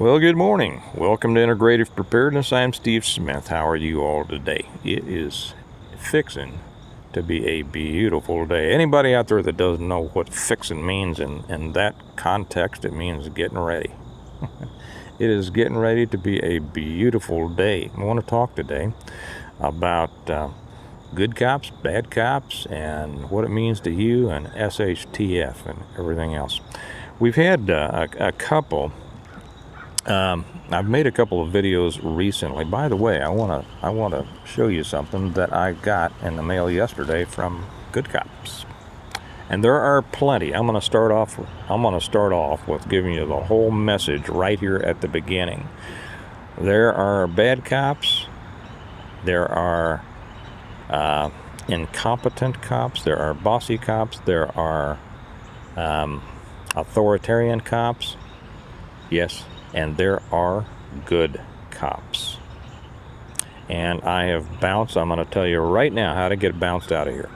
Well, good morning. Welcome to Integrative Preparedness. I'm Steve Smith. How are you all today? It is fixin' to be a beautiful day. Anybody out there that doesn't know what fixin' means in that context, it means getting ready. It is getting ready to be a beautiful day. I want to talk today about good cops, bad cops, and what it means to you, and SHTF and everything else. We've had a couple. I've made a couple of videos recently. By the way, I want to show you something that I got in the mail yesterday from Good Cops, and there are plenty. I'm going to start off with giving you the whole message right here at the beginning. There are bad cops. There are incompetent cops. There are bossy cops. There are authoritarian cops. Yes. And there are good cops. And I have bounced, I'm going to tell you right now how to get bounced out of here.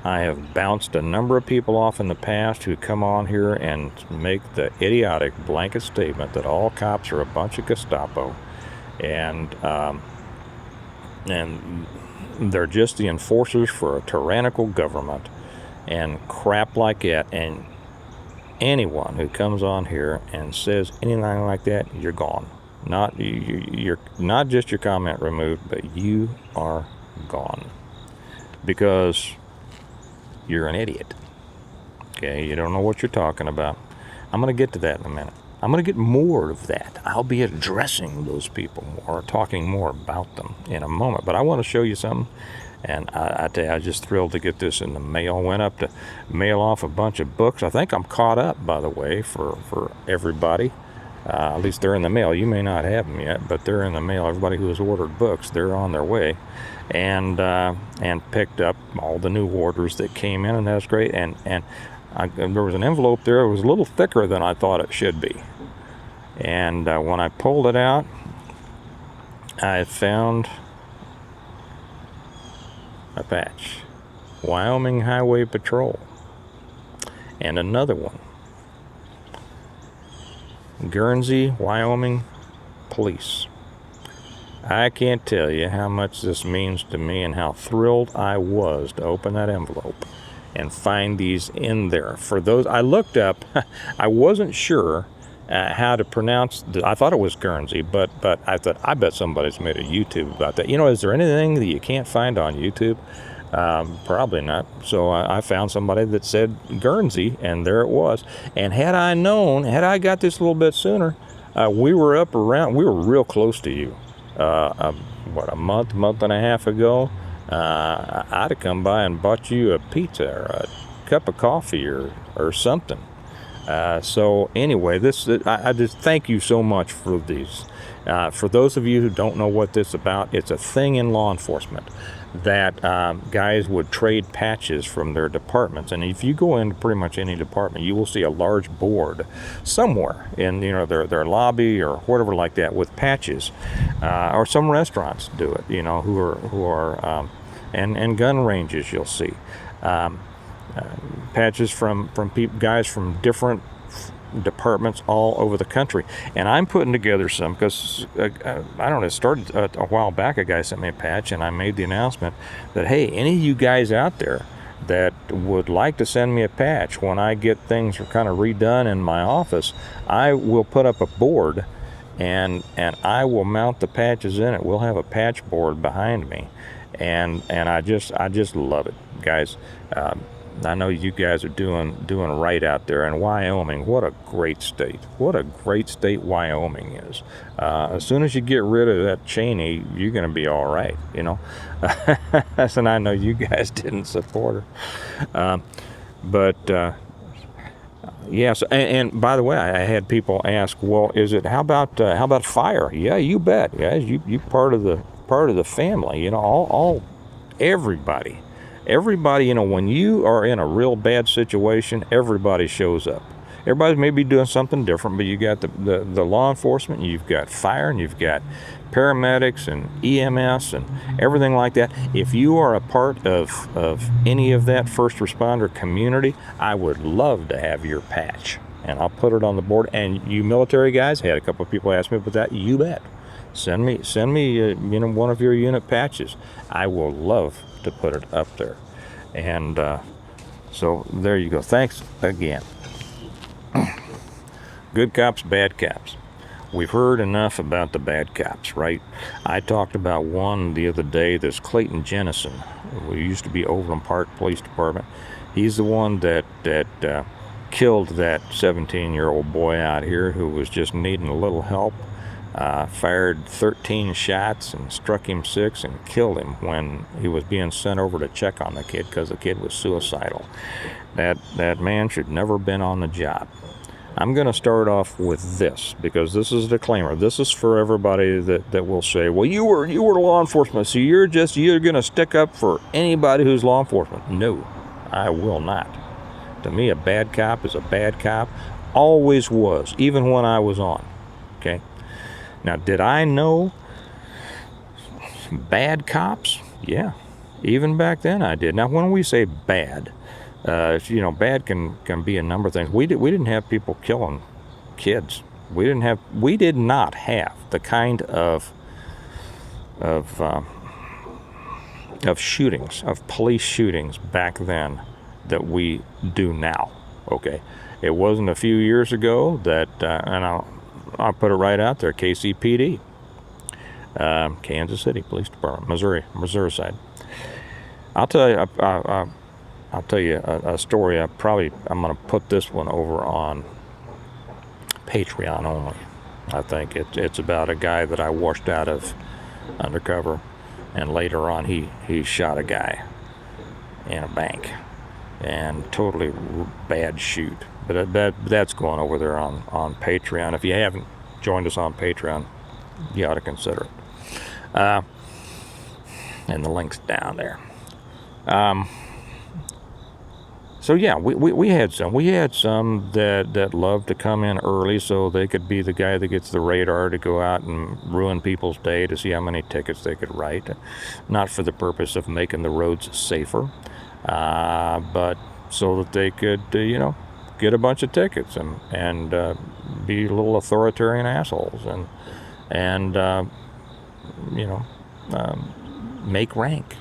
I have bounced a number of people off in the past who come on here and make the idiotic blanket statement that all cops are a bunch of Gestapo. And they're just the enforcers for a tyrannical government and crap like that. And anyone who comes on here and says anything like that, you're gone. You're not just your comment removed, but you are gone because you're an idiot. Okay, you don't know what you're talking about. I'm going to get to that in a minute. I'm going to get more of that. I'll be addressing those people more, talking more about them in a moment. But I want to show you something. And I tell you, I was just thrilled to get this in the mail. Went up to mail off a bunch of books. I think I'm caught up, by the way, for everybody. At least they're in the mail. You may not have them yet, but they're in the mail. Everybody who has ordered books, they're on their way. And picked up all the new orders that came in, and that's great. And there was an envelope there. It was a little thicker than I thought it should be. And when I pulled it out, I found a patch, Wyoming Highway Patrol, and another one, Guernsey, Wyoming Police. I can't tell you how much this means to me and how thrilled I was to open that envelope and find these in there. For those, I looked up, I wasn't sure how to pronounce I thought it was Guernsey, but I thought, I bet somebody's made a YouTube about that. You know, is there anything that you can't find on YouTube? Probably not. So I found somebody that said Guernsey, and there it was. And had I got this a little bit sooner, we were real close to you. A month and a half ago, I'd have come by and bought you a pizza or a cup of coffee or something. So anyway, I just thank you so much for these. For those of you who don't know what this is about, it's a thing in law enforcement that guys would trade patches from their departments. And if you go into pretty much any department, you will see a large board somewhere in their lobby or whatever like that with patches. Or some restaurants do it, who are and gun ranges you'll see. Patches from guys from different departments all over the country. And I'm putting together some because I don't know, it started a while back. A guy sent me a patch, and I made the announcement that, hey, any of you guys out there that would like to send me a patch when I get things kind of redone in my office, I will put up a board and I will mount the patches in it. We'll have a patch board behind me, and I just love it, guys. I know you guys are doing right out there in Wyoming. What a great state. What a great state Wyoming is. As soon as you get rid of that Cheney, you're going to be all right, And I know you guys didn't support her. Yes, and by the way, I had people ask, well, how about fire? Yeah, you bet, guys. You part of the family, everybody. Everybody, when you are in a real bad situation, everybody shows up. Everybody's maybe doing something different, but you got the law enforcement, you've got fire, and you've got paramedics and EMS and everything like that. If you are a part of any of that first responder community, I would love to have your patch. and I'll put it on the board. And you military guys, I had a couple of people ask me about that. You bet. Send me one of your unit patches. I will love to put it up there. And so there you go. Thanks again. Good cops, bad cops. We've heard enough about the bad cops, right? I talked about one the other day, this Clayton Jennison, who used to be Overland Park Police Department. He's the one that killed that 17-year-old boy out here who was just needing a little help. Fired 13 shots and struck him 6 and killed him when he was being sent over to check on the kid because the kid was suicidal. That man should never have been on the job. I'm going to start off with this because this is a disclaimer. This is for everybody that will say, well, you were law enforcement, so you're going to stick up for anybody who's law enforcement. No, I will not. To me, a bad cop is a bad cop. Always was, even when I was on. Okay? Now, did I know bad cops? Yeah. Even back then I did. Now, when we say bad, bad can be a number of things. We didn't have people killing kids. We did not have the kind of shootings, of police shootings back then that we do now. Okay, it wasn't a few years ago that, and I'll put it right out there, KCPD, Kansas City Police Department, Missouri side. I'll tell you a story. I'm going to put this one over on Patreon only. I think it's about a guy that I washed out of undercover, and later on he shot a guy in a bank, and totally bad shoot. But that's going over there on Patreon. If you haven't joined us on Patreon, you ought to consider it. And the link's down there. So yeah, we had some that loved to come in early so they could be the guy that gets the radar to go out and ruin people's day to see how many tickets they could write, not for the purpose of making the roads safer, but so that they could get a bunch of tickets and be little authoritarian assholes and make rank,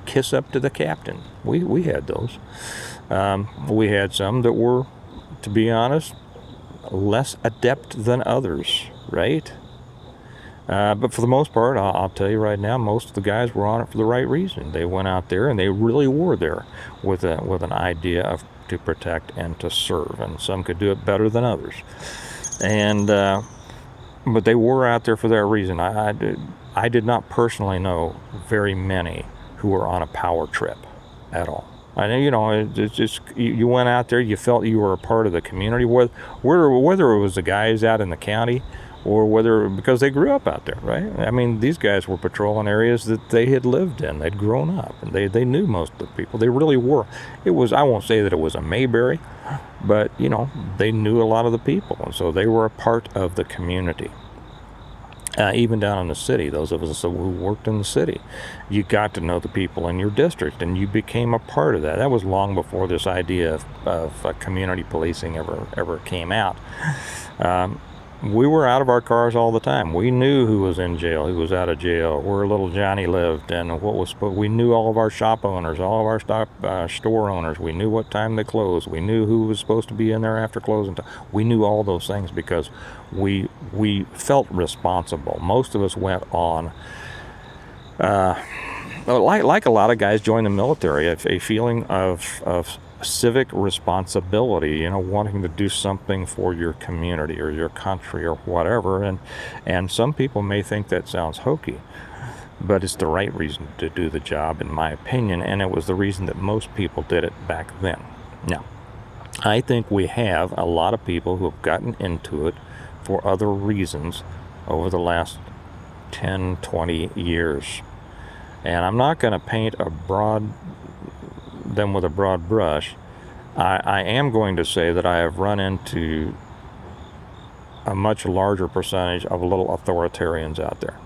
kiss up to the captain. We had those. We had some that were, to be honest, less adept than others, right? But for the most part, I'll tell you right now, most of the guys were on it for the right reason. They went out there and they really were there with an idea to protect and to serve, and some could do it better than others. And but they were out there for that reason. I did not personally know very many who were on a power trip at all. I know, it's just, you went out there, you felt you were a part of the community, whether it was the guys out in the county or because they grew up out there, right? I mean, these guys were patrolling areas that they had lived in, they'd grown up, and they knew most of the people. They really were. I won't say that it was a Mayberry, but, they knew a lot of the people, and so they were a part of the community. Even down in the city, those of us who worked in the city, you got to know the people in your district, and you became a part of that. That was long before this idea of community policing ever came out. We were out of our cars all the time. We knew who was in jail, who was out of jail, where little Johnny lived, and we knew all of our shop owners, all of our store owners. We knew what time they closed. We knew who was supposed to be in there after closing time. We knew all those things because we felt responsible. Most of us went on, like a lot of guys joined the military, a feeling of civic responsibility, wanting to do something for your community or your country or whatever. And some people may think that sounds hokey, but it's the right reason to do the job, in my opinion, and it was the reason that most people did it back then. Now, I think we have a lot of people who have gotten into it for other reasons over the last 10, 20 years. And I'm not going to paint them with a broad brush. I am going to say that I have run into a much larger percentage of little authoritarians out there.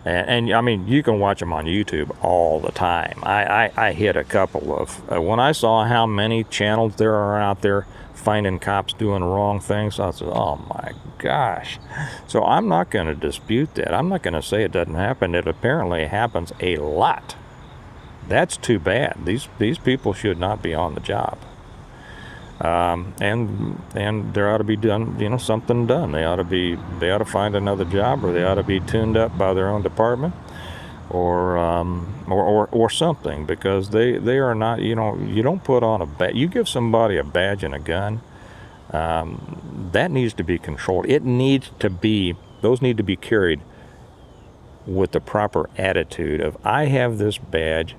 And I mean, you can watch them on YouTube all the time. I hit a couple of, when I saw how many channels there are out there finding cops doing wrong things, I said, oh my gosh. So I'm not going to dispute that. I'm not going to say it doesn't happen. It apparently happens a lot. That's too bad. These people should not be on the job. And there ought to be done, something done. They ought to find another job, or they ought to be tuned up by their own department, or something, because they are not, you don't put on a badge. You give somebody a badge and a gun, that needs to be controlled. Those need to be carried with the proper attitude of, I have this badge,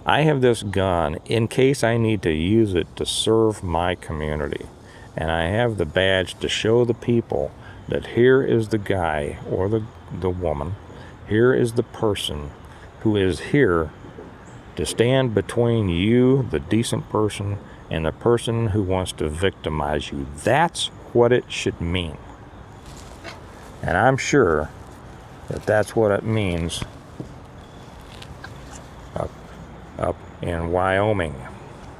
I have this gun in case I need to use it to serve my community. And I have the badge to show the people that here is the guy or the woman, here is the person who is here to stand between you, the decent person, and the person who wants to victimize you. That's what it should mean. And I'm sure that that's what it means up in Wyoming.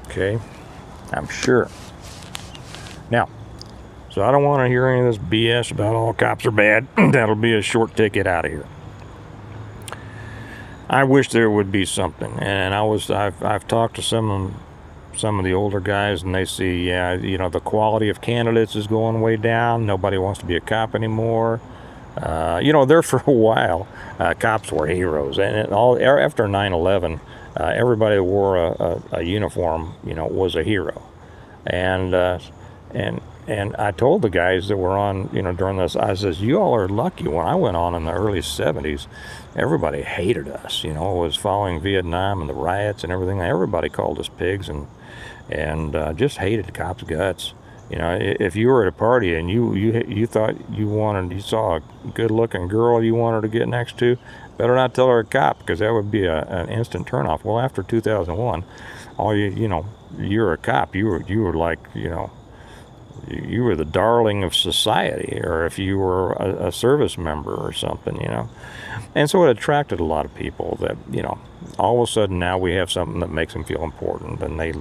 Okay? I'm sure. Now, so I don't want to hear any of this BS about all cops are bad. That'll be a short ticket out of here. I wish there would be something. And I've talked to some of the older guys, and they see, the quality of candidates is going way down. Nobody wants to be a cop anymore. There for a while, cops were heroes, and after 9/11, everybody that wore a uniform, was a hero, and I told the guys that were on, during this, I says, you all are lucky. When I went on in the early 70s, everybody hated us. It was following Vietnam and the riots and everything. Everybody called us pigs and just hated cops' guts. If you were at a party and you thought you saw a good-looking girl you wanted to get next to, better not tell her a cop, because that would be an instant turnoff. Well, after 2001, you're a cop. You were like, you were the darling of society, or if you were a service member or something, And so it attracted a lot of people that, all of a sudden now we have something that makes them feel important, and they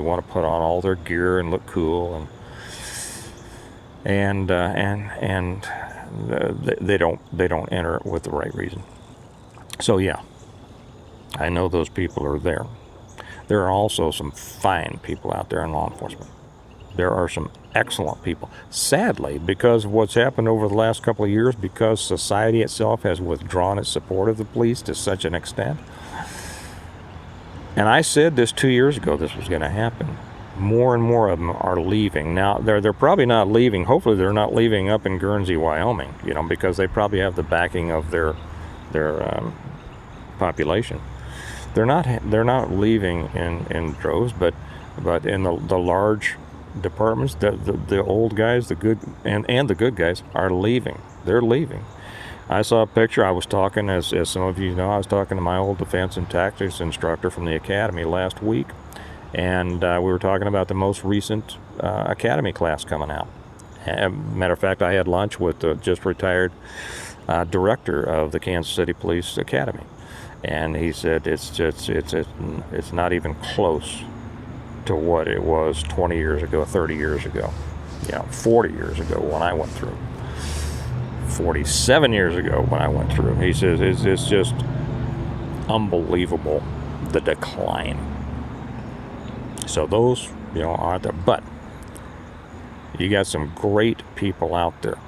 want to put on all their gear and look cool, and they don't enter it with the right reason. So yeah, I know those people are there. There are also some fine people out there in law enforcement. There are some excellent people. Sadly, because of what's happened over the last couple of years, because society itself has withdrawn its support of the police to such an extent. And I said this 2 years ago, this was going to happen. More and more of them are leaving. Now, they're probably not leaving. Hopefully they're not leaving up in Guernsey, Wyoming, because they probably have the backing of their population. They're not leaving in droves, but in the large departments, the old guys, the good and the good guys are leaving. They're leaving. I saw a picture. I was talking, as some of you know, I was talking to my old defense and tactics instructor from the academy last week, and we were talking about the most recent academy class coming out. Matter of fact, I had lunch with the just retired director of the Kansas City Police Academy, and he said it's not even close to what it was 20 years ago, 30 years ago, 40 years ago when I went through, 47 years ago when I went through. He says it's just unbelievable, the decline. So those, aren't there, but you got some great people out there.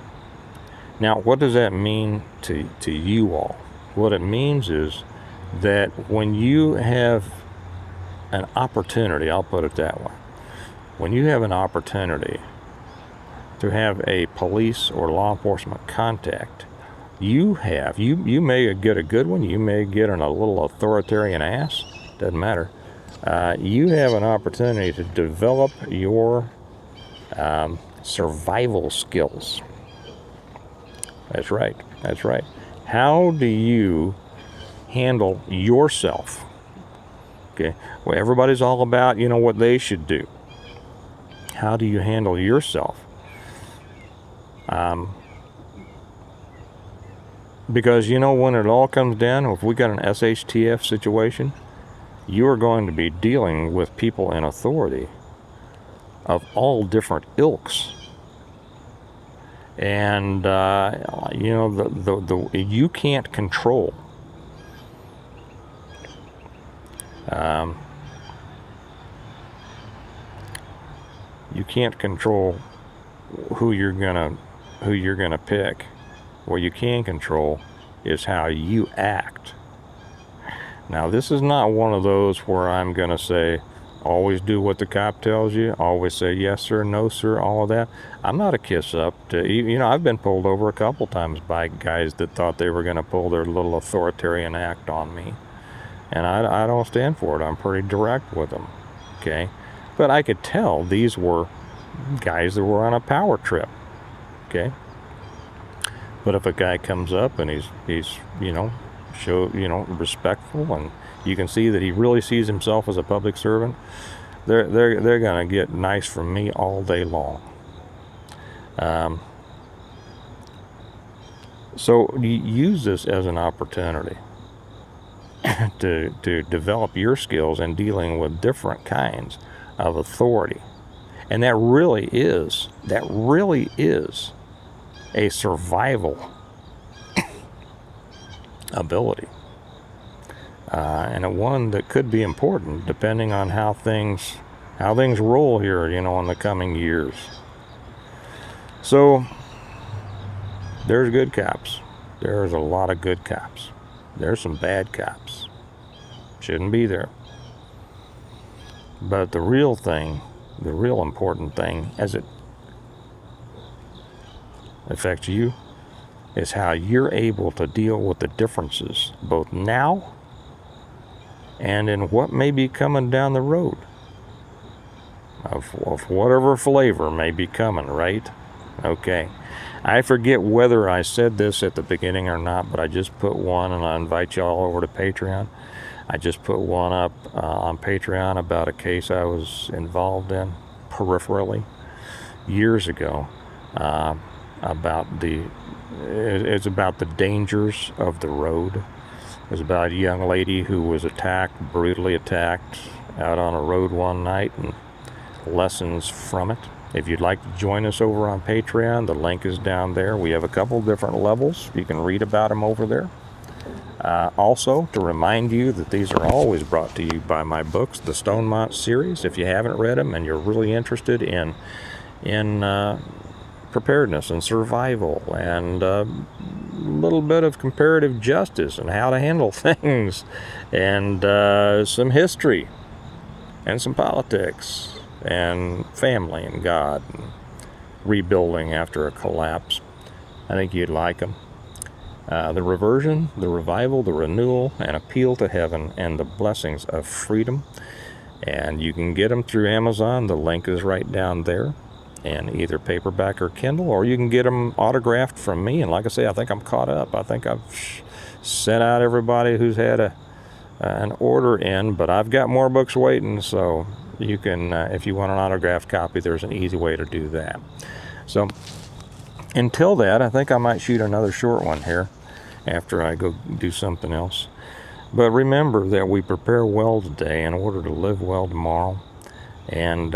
Now, what does that mean to you all? What it means is that when you have an opportunity, I'll put it that way, when you have an opportunity to have a police or law enforcement contact, you may get a good one, you may get in a little authoritarian ass, doesn't matter. You have an opportunity to develop your survival skills. That's right. How do you handle yourself? Okay. Well, everybody's all about, what they should do. How do you handle yourself? Because you know, when it all comes down, if we got an SHTF situation, you are going to be dealing with people in authority of all different ilks. And, you know, you can't control you can't control who you're gonna pick. What you can control is how you act. Now, this is not one of those where I'm gonna say, always do what the cop tells you, always say yes sir, no sir, all of that. I'm not a kiss up to, you know, I've been pulled over a couple times by guys that thought they were gonna pull their little authoritarian act on me. And I don't stand for it. I'm pretty direct with them, okay? But I could tell these were guys that were on a power trip, okay? But if a guy comes up and he's you know, respectful, and you can see that he really sees himself as a public servant, they're gonna get nice from me all day long. So use this as an opportunity to develop your skills in dealing with different kinds of authority. And that really is a survival ability. And one that could be important depending on how things roll here, you know, in the coming years. So there's good cops. There's a lot of good cops. There's some bad cops. Shouldn't be there. But the real important thing as it affects you is how you're able to deal with the differences both now and in what may be coming down the road of whatever flavor may be coming, right? Okay. I forget whether I said this at the beginning or not, but I just put one, and I invite you all over to Patreon. I just put one up on Patreon about a case I was involved in peripherally years ago. It's about the dangers of the road. It was about a young lady who was brutally attacked out on a road one night, and lessons from it. If you'd like to join us over on Patreon, the link is down there. We have a couple different levels. You can read about them over there. Also, to remind you that these are always brought to you by my books, the Stonemont series. If you haven't read them and you're really interested in preparedness and survival and a little bit of comparative justice and how to handle things, and some history and some politics and family and God and rebuilding after a collapse, I think you'd like them. The reversion, the revival, the renewal, and appeal to heaven, and the blessings of freedom. And you can get them through Amazon. The link is right down there, and either paperback or Kindle, or you can get them autographed from me. And like I say, I think I'm caught up. I think I've sent out everybody who's had an order in, but I've got more books waiting, so you can, if you want an autographed copy, there's an easy way to do that. So until that, I think I might shoot another short one here after I go do something else. But remember that we prepare well today in order to live well tomorrow. And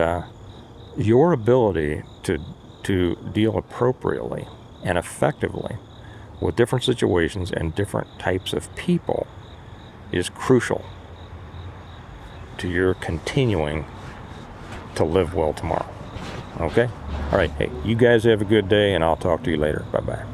your ability to deal appropriately and effectively with different situations and different types of people is crucial to your continuing to live well tomorrow. Okay? All right. Hey, you guys have a good day, and I'll talk to you later. Bye-bye.